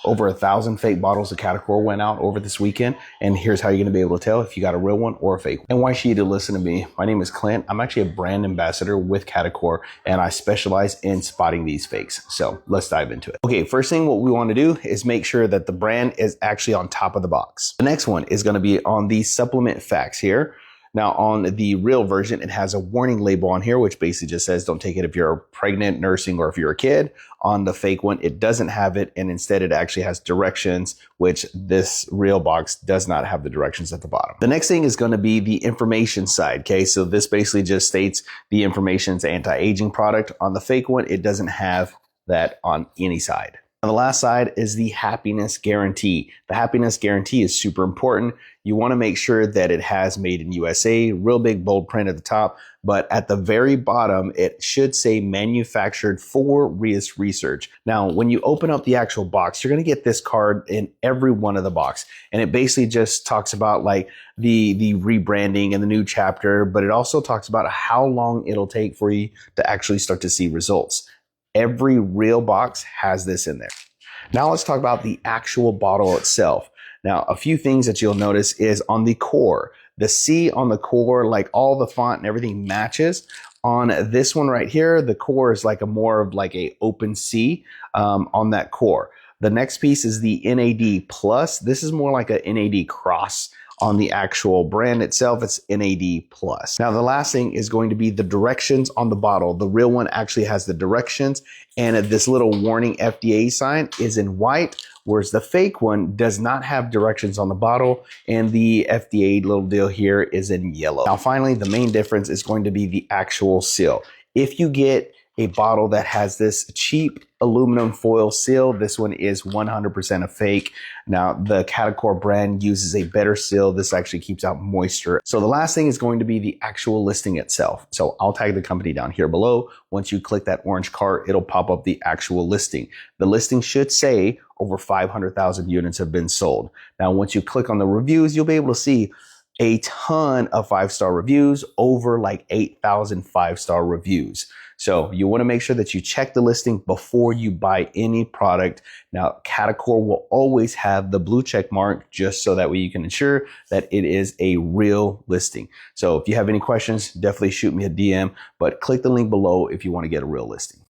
Over 1,000 fake bottles of Catacor went out over this weekend, and here's how you're going to be able to tell if you got a real one or a fake one. And why should you listen to me? My name is Clint. I'm actually a brand ambassador with Catacor, and I specialize in spotting these fakes. So let's dive into it. Okay, first thing what we want to do is make sure that the brand is actually on top of the box. The next one is going to be on the supplement facts here. Now, on the real version, it has a warning label on here, which basically just says don't take it if you're pregnant, nursing, or if you're a kid. On the fake one, it doesn't have it, and instead it actually has directions, which this real box does not have the directions at the bottom. The next thing is going to be the information side, okay? So this basically just states the information's anti-aging product. On the fake one, it doesn't have that on any side. On the last side is the happiness guarantee. The happiness guarantee is super important. You want to make sure that it has made in USA, real big bold print at the top, but at the very bottom, it should say manufactured for research. Now, when you open up the actual box, you're going to get this card in every one of the box. And it basically just talks about like the rebranding and the new chapter, but it also talks about how long it'll take for you to actually start to see results. Every real box has this in there. Now let's talk about the actual bottle itself. Now, a few things that you'll notice is on the core. The C on the core, like all the font and everything matches. On this one right here, the core is like a more of like a open C on that core. The next piece is the NAD plus. This is more like a NAD cross. On the actual brand itself, it's NAD plus. Now, the last thing is going to be the directions on the bottle. The real one actually has the directions, and this little warning FDA sign is in white, whereas the fake one does not have directions on the bottle, and the FDA little deal here is in yellow. Now, finally, the main difference is going to be the actual seal. If you get a bottle that has this cheap aluminum foil seal, this one is 100% a fake. Now, the Catacor brand uses a better seal. This actually keeps out moisture. So the last thing is going to be the actual listing itself. So I'll tag the company down here below. Once you click that orange card, it'll pop up the actual listing. The listing should say over 500,000 units have been sold. Now, once you click on the reviews, you'll be able to see a ton of 5-star reviews, over like 8,000 5-star reviews. So you want to make sure that you check the listing before you buy any product. Now, Catacor will always have the blue check mark just so that way you can ensure that it is a real listing. So if you have any questions, definitely shoot me a DM, but click the link below if you want to get a real listing.